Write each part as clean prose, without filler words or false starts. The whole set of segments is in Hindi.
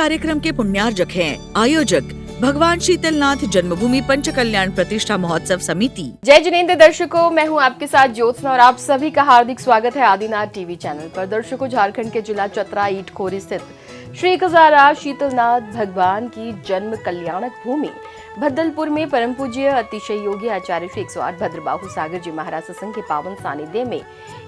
कार्यक्रम के पुण्यार्जक हैं। आयोजक भगवान शीतलनाथ जन्मभूमि पंच कल्याण प्रतिष्ठा महोत्सव समिति। जय जिनेंद्र दर्शकों, मैं हूं आपके साथ ज्योत्सना और आप सभी का हार्दिक स्वागत है आदिनाथ टीवी चैनल पर। दर्शकों, झारखंड के जिला चतरा ईटखोरी स्थित श्री 1008 शीतलनाथ भगवान की जन्म कल्याणक भूमि भद्दलपुर में परम पूज्य अतिशय योगी आचार्य श्री 108 भद्रबाहु सागर जी महाराज सत्संग के पावन सानिध्य में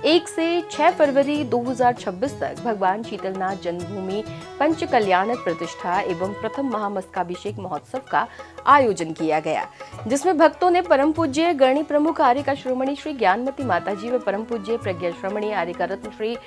1 से 6 फरवरी 2026 तक भगवान शीतलनाथ जन्मभूमि पंच कल्याणक प्रतिष्ठा एवं प्रथम महामस्तकाभिषेक महोत्सव का आयोजन किया गया, जिसमें भक्तों ने परम पूज्य गणी प्रमुख आर्य का श्रोमणी श्री ज्ञानमती माता जी व परम पूज्य प्रज्ञा श्रोमणी आर्य का रत्न श्री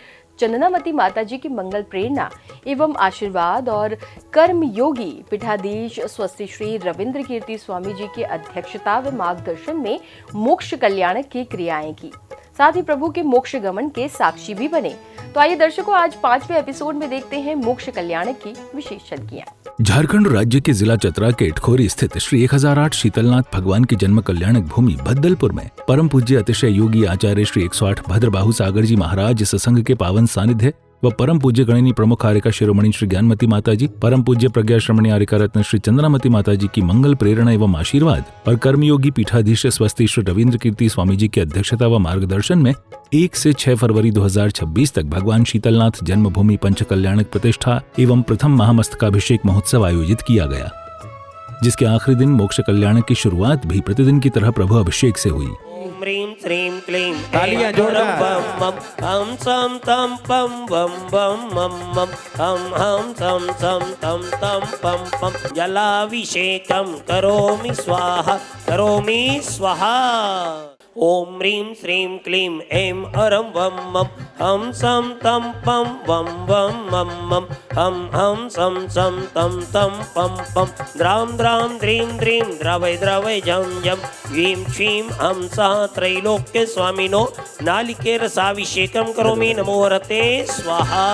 चंदनामती माता जी की मंगल प्रेरणा एवं आशीर्वाद और कर्म योगी पीठाधीश स्वस्ति श्री रविंद्र कीर्ति स्वामी जी की अध्यक्षता व मार्गदर्शन में मोक्ष कल्याणक की क्रियाएं की, साथ ही प्रभु के मोक्ष गमन के साक्षी भी बने। तो आइए दर्शकों, आज 5वें एपिसोड में देखते हैं मोक्ष कल्याणक की विशेष झलकियां। झारखंड राज्य के जिला चतरा के इटखोरी स्थित श्री 1008 शीतलनाथ भगवान की जन्म कल्याणक भूमि भद्दलपुर में परम पूज्य अतिशय योगी आचार्य श्री 108 भद्रबाहु सागर जी महाराज सत्संग के पावन सानिध्य व परम पूज्य गणनी प्रमुख आर्य का शिरोमणि श्री ज्ञानमती माता जी, परम पूज्य प्रज्ञा श्रमणी आर्य का रत्न श्री चंद्रमती माता जी की मंगल प्रेरणा एवं आशीर्वाद और कर्मयोगी पीठाधीश स्वस्ति श्री रविंद्र कीर्ति स्वामी जी की अध्यक्षता व मार्गदर्शन में 1 से 6 फरवरी 2026 तक भगवान शीतलनाथ जन्मभूमि पंच कल्याणक प्रतिष्ठा एवं प्रथम महामस्तकाभिषेक महोत्सव आयोजित किया गया, जिसके आखिरी दिन मोक्ष कल्याणक की शुरुआत भी प्रतिदिन की तरह प्रभु अभिषेक से हुई। ह्रीं श्रीं क्लीं तालियां जोरदार बम हम सम तम पम बम बम मम मम हम सम सम तम तम पम पम जलाभिषेकं करोमि स्वाहा ओम ह्रीं श्रीं क्लीं ऐं अरं वम मम हम सम तम पम वम वम मम मम हम सम तम तम पम पम द्रां द्रां द्रीं द्रीं द्रवै द्रवै झं झं ह्रीं क्षीं हम सा त्रैलोक्य स्वामिनो नालिके रसाभिषेकं करोमि नमो रते स्वाहा।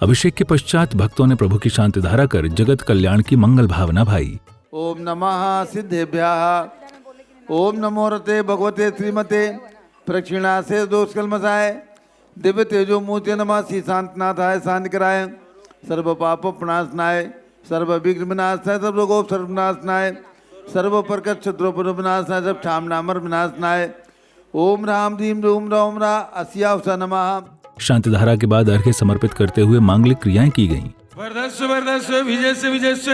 अभिषेक के पश्चात भक्तों ने प्रभु की शांति धारा कर जगत कल्याण की मंगल भावना भाई। ओम नमः सिद्धेभ्यः ओम नमो रते भगवते श्रीमते प्रक्षिणासे दोष कलमसाय दिव्य तेजो मूर्ति नमः श्री शांतनाथाय शांति कराय सर्व पाप प्रणाशनाय सर्व विघ्न विनाशनाय सर्व रोगों सर्वनाशनाय सर्व प्रकट शत्रुपुर विनाशनाय सब ठाम नामर विनाशनाय ओम राम रीम रोम रोम रा अस्यावसा नमः। शांति धारा के बाद अर्घ्य समर्पित करते हुए मांगलिक क्रियाएं की गयी। वर्धस्व वर्धस्व विजयस्व विजयस्व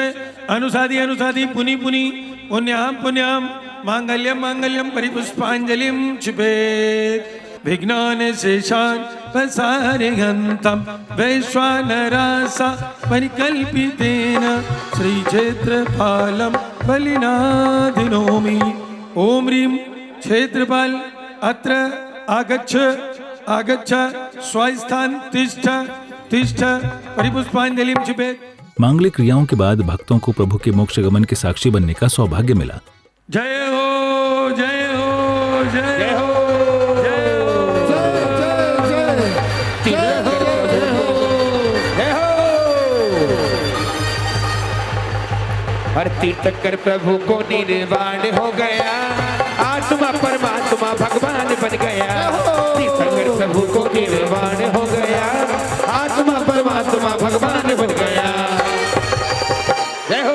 अनुसादी अनुसादी पुनि पुनि पुण्याम पुण्याम मांगल्यम मांगल्यम परिपुष्पांजलिम क्षिपेत् विघ्नान शेषान् प्रसारयन्तं वैश्वानरासा परिकल्पितेन श्रीक्षेत्रपालं बलिनाधिनोमि। ओम ह्रीं क्षेत्रपाल अत्र आगच्छ आगच्छ स्वस्थान तिष्ठ तिष्ठ परिपुष्पांजलिम क्षिपेत्। मांगलिक क्रियाओं के बाद भक्तों को प्रभु के मोक्ष गमन के साक्षी बनने का सौभाग्य मिला। जय हो जय हो जय हो हर तीर्थंकर प्रभु को निर्वाण हो गया, आत्मा परमात्मा भगवान बन गया। तीर्थंकर प्रभु को निर्वाण हो गया, आत्मा परमात्मा भगवान बन गया। जय हो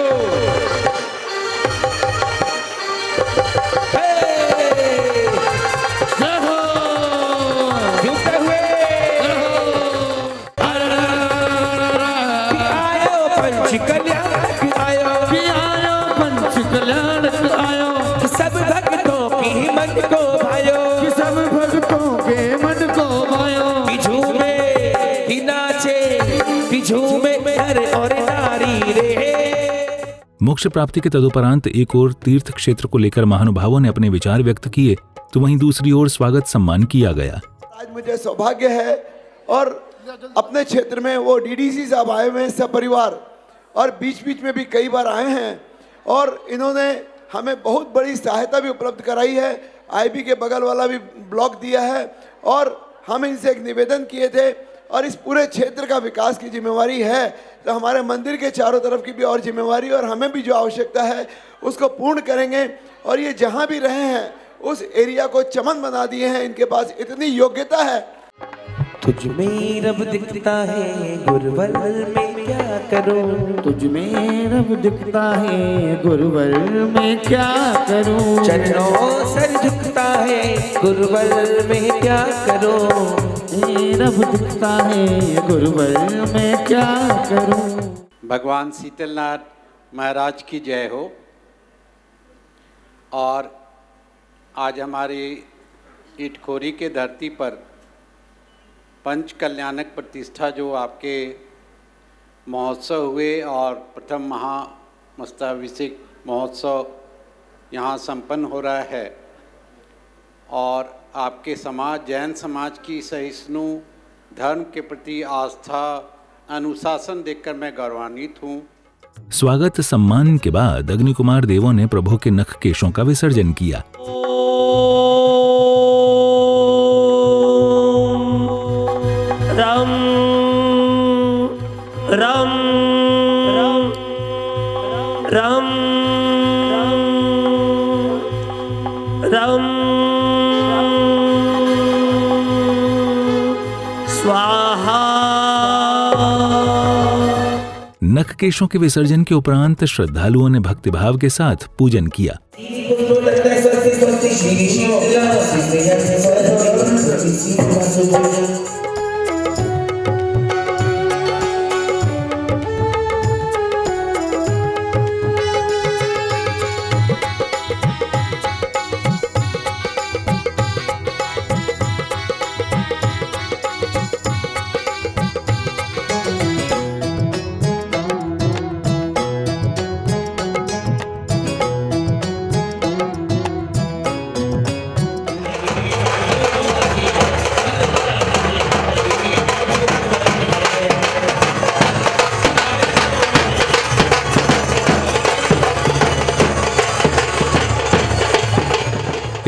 सब भक्तों की मन को भायो, सब भक्तों के मन को भायो। झूमे कि नाचे झूमे हर और नारी रे। मोक्ष प्राप्ति के तदुपरांत एक ओर तीर्थ क्षेत्र को लेकर महानुभावों ने अपने विचार व्यक्त किए, तो वहीं दूसरी ओर स्वागत सम्मान किया गया। आज मुझे सौभाग्य है और अपने क्षेत्र में वो डीडीसी साहब आए हुए हैं सपरिवार, और बीच बीच में भी कई बार आए हैं और इन्होंने हमें बहुत बड़ी सहायता भी उपलब्ध कराई है। आईबी के बगल वाला भी ब्लॉक दिया है और हम इनसे एक निवेदन किए थे, और इस पूरे क्षेत्र का विकास की जिम्मेवारी है, तो हमारे मंदिर के चारों तरफ की भी और जिम्मेवारी और हमें भी जो आवश्यकता है उसको पूर्ण करेंगे। और ये जहाँ भी रहे हैं उस एरिया को चमन बना दिए हैं, इनके पास इतनी योग्यता है। तुझ में रब दिखता है गुरुवर में क्या करूं, तुझ में रब दिखता है गुरुवर में क्या करूं, चरणों सर झुकता है गुरुवर में क्या करूं, रब दिखता है गुरुवर में क्या करूं। भगवान शीतलनाथ महाराज की जय हो। और आज हमारी इटखोरी के धरती पर पंच कल्याणक प्रतिष्ठा जो आपके महोत्सव हुए और प्रथम महामस्ताभिषेक महोत्सव यहाँ संपन्न हो रहा है और आपके समाज जैन समाज की सहिष्णु धर्म के प्रति आस्था अनुशासन देखकर मैं गौरवान्वित हूँ। स्वागत सम्मान के बाद अग्नि कुमार देवों ने प्रभु के नख केशों का विसर्जन किया। रम रम रम रम रम स्वाहा। नख केशों के विसर्जन के उपरांत श्रद्धालुओं ने भक्तिभाव के साथ पूजन किया।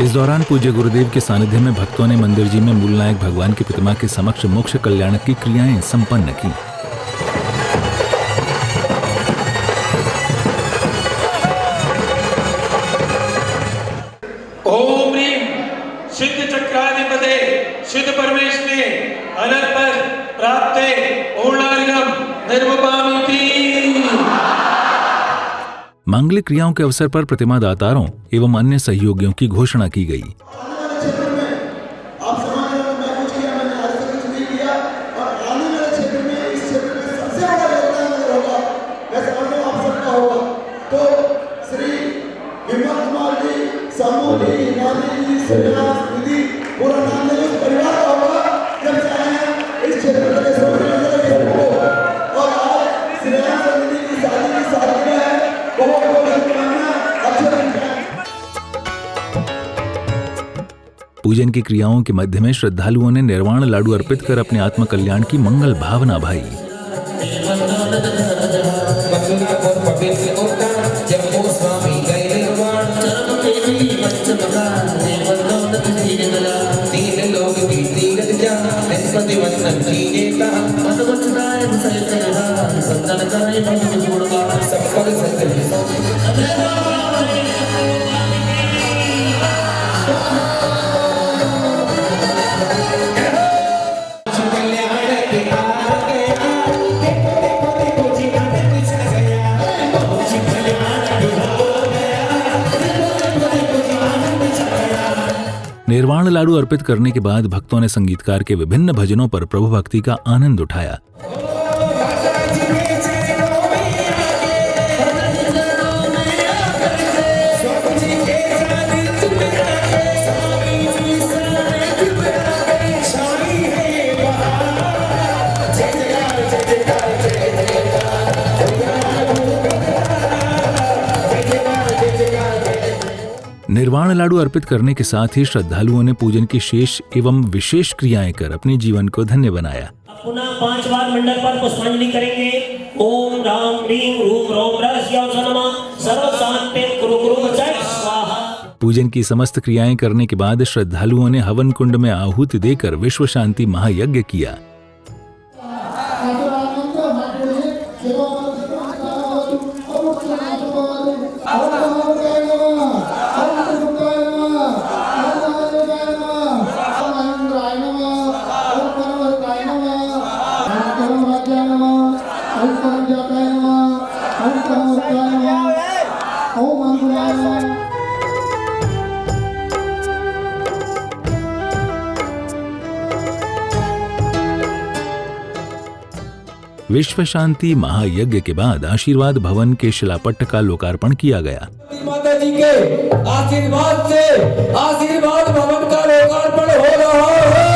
इस दौरान पूज्य गुरुदेव के सानिध्य में भक्तों ने मंदिर जी में मूलनायक भगवान की प्रतिमा के समक्ष मोक्ष कल्याण की क्रियाएं संपन्न की। ओम ह्रीं सिद्ध चक्राधिपते सिद्ध परमेश्वरे अनर्पण प्राप्ते ओणार्घम निर्वपामिति। मांगलिक क्रियाओं के अवसर पर प्रतिमा दातारों एवं अन्य सहयोगियों की घोषणा की गई। आप समाज में मैं कुछ किया, मैंने आज तक कुछ नहीं किया और आने वाले क्षेत्र में इस क्षेत्र में सबसे बड़ा योगदान अगर होगा मैं समझता हूँ आप सबका होगा। तो श्री विमल कुमार जी, समूह जी, नानी जी, श्रीनिवास दीदी, पूरा नाम ले उस परिवार का होगा जब से आए हैं इस क्षेत्र में सबको। और आज श्रीनिवास दीदी की शादी की सालगिरह है, बहुत बहुत शुभकामनाएं। पूजन की क्रियाओं के मध्य में श्रद्धालुओं ने निर्वाण लाडू अर्पित कर अपने आत्म कल्याण की मंगल भावना भाई। निर्वाण लाडू अर्पित करने के बाद भक्तों ने संगीतकार के विभिन्न भजनों पर प्रभु भक्ति का आनंद उठाया। निर्वाण लाडू अर्पित करने के साथ ही श्रद्धालुओं ने पूजन की शेष एवं विशेष क्रियाएं कर अपने जीवन को धन्य बनाया। पुनः 5 बार मंडल पर पुष्पांजलि करेंगे। ओम राम ह्रीं रूम रोम रहस्याय नमः सर्व शांतिं कुरु कुरु जय स्वाहा। पूजन की समस्त क्रियाएं करने के बाद श्रद्धालुओं ने हवन कुंड में आहुति देकर विश्व शांति महायज्ञ किया। विश्व शांति महायज्ञ के बाद आशीर्वाद भवन के शिलापट्ट का लोकार्पण किया गया। माता जी के आशीर्वाद से आशीर्वाद भवन का लोकार्पण हो रहा है।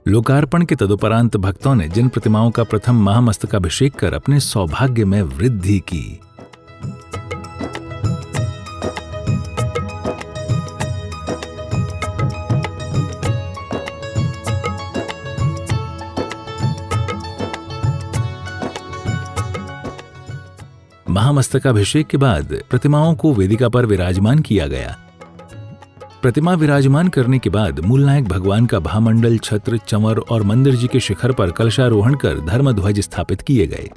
लोकार्पण के तदुपरांत भक्तों ने जिन प्रतिमाओं का प्रथम महामस्तकाभिषेक कर अपने सौभाग्य में वृद्धि की। महामस्तकाभिषेक के बाद प्रतिमाओं को वेदिका पर विराजमान किया गया। प्रतिमा विराजमान करने के बाद मूलनायक भगवान का भामंडल, छत्र, चंवर और मंदिर जी के शिखर पर कलशारोहण कर धर्मध्वज स्थापित किए गए।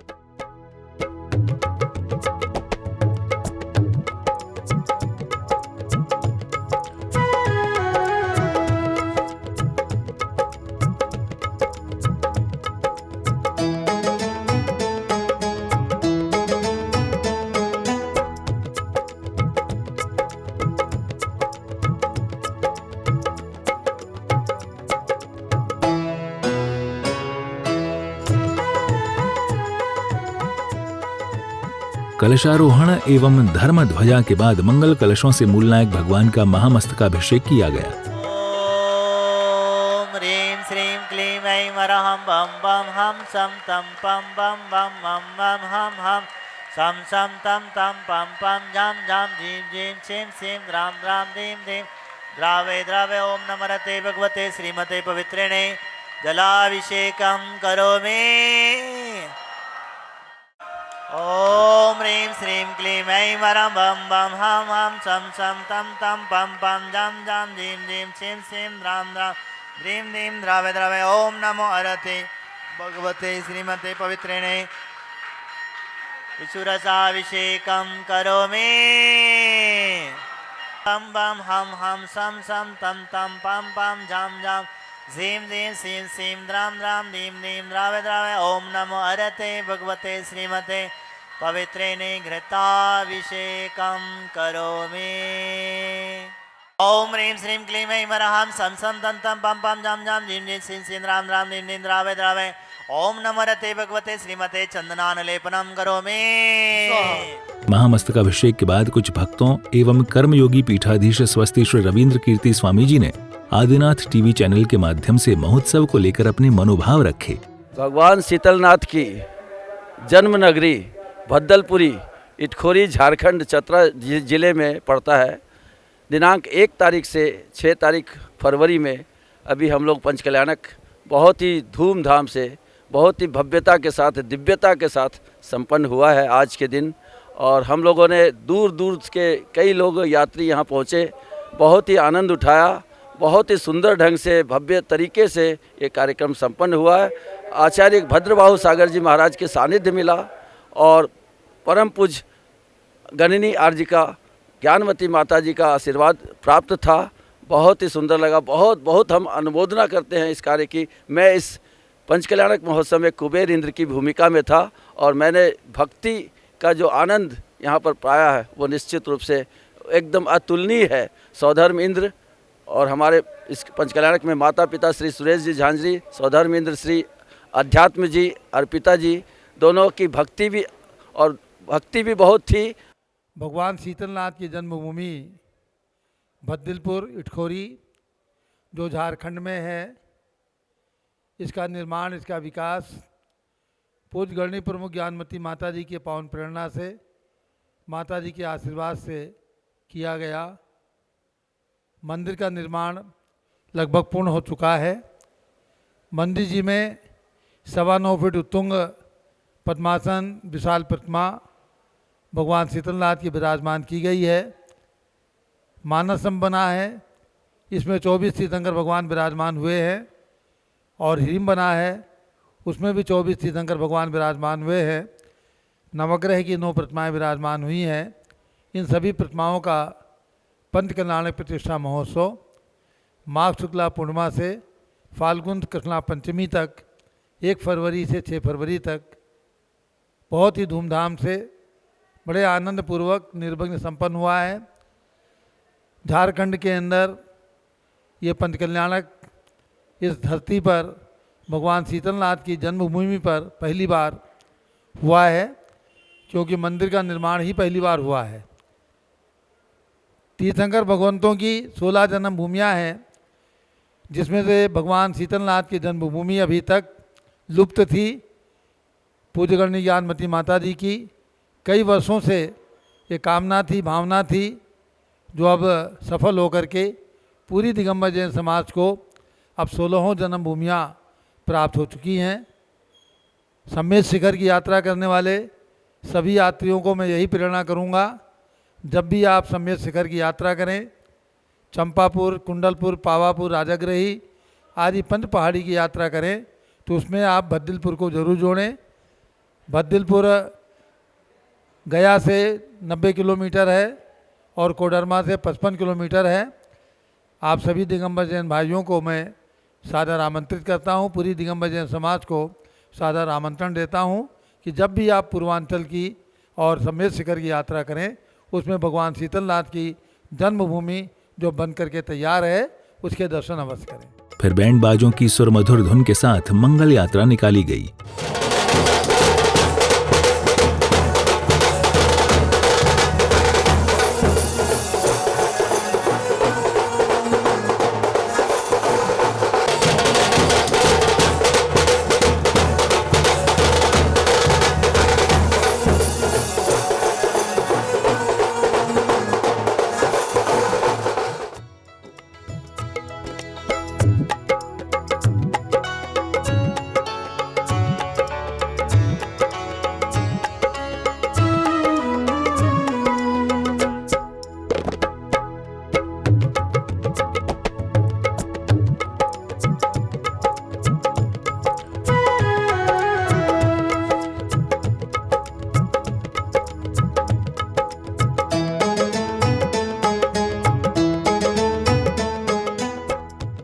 कलशारोहण एवं धर्म ध्वजा के बाद मंगल कलशों से मूलनायक भगवान का महामस्तकाभिषेक किया गया। ओम ह्रीं श्रीं क्लीं ऐं अरहं बम बम हम सम तम पम बम बम मम मम हम सम सम तम तम पम पम झम झम झीं झीं छीं छीं द्रां द्रां दीं दीं द्रावे द्रावे ओम नमरते भगवते श्रीमते पवित्रिणे जलाभिषेकं करोमि। ओम ह्रीं श्रीं क्लीं ऐं अरहं बम बम हम सम सम तम तम पम पम झम झम झीं झीं छीं छीं द्रां द्रां द्रीं दीं द्रावे द्रावे ओम नमो अरते भगवते श्रीमते पवित्रिणे ईश्वरसाभिषेकं करोमि। बम बम हम सम सम तम तम पम पम झम झम झीं झीं सीं सीं द्रां द्रां दीं दीं द्रावे द्रावे ओम नमो अरते भगवते श्रीमते पवित्रेणे घृताभिषेकं करोमि। ओम ह्रीं श्रीं क्लीं ऐं अरहं सम सम तम तम पम पम झम झम झीं झीं सीं सीं द्रां द्रां दीं दीं द्रावे द्रावे ओम नमो अरते भगवते श्रीमते चंदनानलेपनं करोमि। महामस्तकाभिषेक के बाद कुछ भक्तों एवं कर्मयोगी पीठाधीश स्वस्ति श्री रविंद्र कीर्ति स्वामी जी ने आदिनाथ टीवी चैनल के माध्यम से महोत्सव को लेकर अपने मनोभाव रखे। भगवान शीतलनाथ की जन्म नगरी भद्दलपुरी इटखोरी झारखंड चतरा जिले में पड़ता है। दिनांक 1 तारीख से 6 तारीख फरवरी में अभी हम लोग पंचकल्याणक बहुत ही धूमधाम से, बहुत ही भव्यता के साथ, दिव्यता के साथ संपन्न हुआ है आज के दिन। और हम लोगों ने दूर दूर के कई लोग यात्री यहाँ पहुँचे, बहुत ही आनंद उठाया, बहुत ही सुंदर ढंग से भव्य तरीके से ये कार्यक्रम संपन्न हुआ है। आचार्य भद्रबाहु सागर जी महाराज के सानिध्य मिला और परम पूज्य गणिनी आर्जिका ज्ञानवती माता जी का आशीर्वाद प्राप्त था। बहुत ही सुंदर लगा। बहुत बहुत हम अनुमोदना करते हैं इस कार्य की। मैं इस पंचकल्याणक महोत्सव में कुबेर इंद्र की भूमिका में था और मैंने भक्ति का जो आनंद यहाँ पर पाया है वो निश्चित रूप से एकदम अतुलनीय है। सौधर्म इंद्र और हमारे इस पंचकल्याणक में माता पिता श्री सुरेश जी झांझरी, सौधर्म इंद्र श्री अध्यात्म जी, अर्पिता जी, दोनों की भक्ति भी बहुत थी। भगवान शीतलनाथ की जन्मभूमि भद्दलपुर इटखोरी जो झारखंड में है, इसका निर्माण, इसका विकास पूज्य गणनी प्रमुख ज्ञानमती माता जी के पावन प्रेरणा से, माता जी के आशीर्वाद से किया गया। मंदिर का निर्माण लगभग पूर्ण हो चुका है। मंदिर जी में 9.25 फीट उत्तुंग पद्मासन विशाल प्रतिमा भगवान शीतलनाथ की विराजमान की गई है। मानसम बना है, इसमें 24 तीर्थंकर भगवान विराजमान हुए हैं। और ह्रीम बना है, उसमें भी 24 तीर्थंकर भगवान विराजमान हुए हैं। नवग्रह की 9 प्रतिमाएँ विराजमान हुई हैं। इन सभी प्रतिमाओं का पंचकल्याणक प्रतिष्ठा महोत्सव माघ शुक्ला पूर्णिमा से फाल्गुन कृष्णा पंचमी तक 1 फरवरी से 6 फरवरी तक बहुत ही धूमधाम से, बड़े आनंद पूर्वक निर्विघ्न संपन्न हुआ है। झारखंड के अंदर ये पंचकल्याणक इस धरती पर भगवान शीतलनाथ की जन्मभूमि पर पहली बार हुआ है, क्योंकि मंदिर का निर्माण ही पहली बार हुआ है। तीर्थंकर भगवंतों की 16 जन्मभूमियाँ हैं, जिसमें से भगवान शीतलनाथ की जन्मभूमि अभी तक लुप्त थी। पूज्यगण्य ज्ञानमती माता जी की कई वर्षों से ये कामना थी, भावना थी, जो अब सफल होकर के पूरी दिगंबर जैन समाज को अब 16 जन्मभूमियाँ प्राप्त हो चुकी हैं। सम्मेद शिखर की यात्रा करने वाले सभी यात्रियों को मैं यही प्रेरणा करूंगा, जब भी आप सम्मेद शिखर की यात्रा करें, चंपापुर, कुंडलपुर, पावापुर, राजाग्रही आदि पंच पहाड़ी की यात्रा करें, तो उसमें आप भद्दिलपुर को जरूर जोड़ें। भद्दिलपुर गया से 90 किलोमीटर है और कोडरमा से 55 किलोमीटर है। आप सभी दिगंबर जैन भाइयों को मैं सादर आमंत्रित करता हूं, पूरी दिगंबर जैन समाज को सादर आमंत्रण देता हूं कि जब भी आप पूर्वांचल की और सम्मेद शिखर की यात्रा करें, उसमें भगवान शीतलनाथ की जन्मभूमि जो बन करके तैयार है, उसके दर्शन अवश्य करें। फिर बैंड बाजों की सुरमधुर धुन के साथ मंगल यात्रा निकाली गई।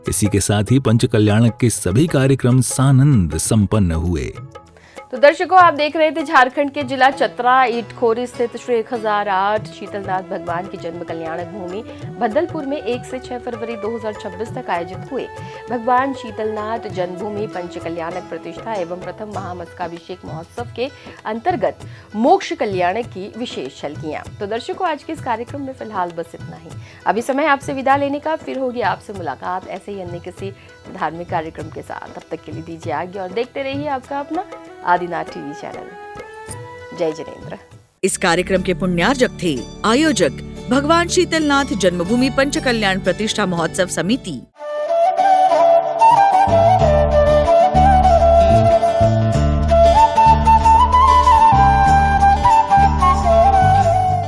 इसी के साथ ही पंचकल्याणक के सभी कार्यक्रम सानंद संपन्न हुए। तो दर्शकों, आप देख रहे थे झारखंड के जिला चतरा इटखोरी स्थित श्री 1008 शीतलनाथ भगवान की जन्म कल्याणक भूमि भद्दलपुर में 1 से 6 फरवरी 2026 तक आयोजित हुए भगवान शीतलनाथ जन्मभूमि पंचकल्याणक प्रतिष्ठा एवं प्रथम महामस्तकाभिषेक महोत्सव के अंतर्गत मोक्ष कल्याणक की विशेष झलकियां। तो दर्शकों, आज के इस कार्यक्रम में फिलहाल बस इतना ही। अभी समय आपसे विदा लेने का, फिर होगी आपसे मुलाकात ऐसे ही अन्य किसी धार्मिक कार्यक्रम के साथ। तब तक के लिए दीजिए आज्ञा और देखते रहिए आपका अपना आदिनाथ टीवी चैनल। जय जिनेंद्र। इस कार्यक्रम के पुण्यार्जक थे आयोजक भगवान शीतलनाथ जन्मभूमि पंचकल्याण प्रतिष्ठा महोत्सव समिति।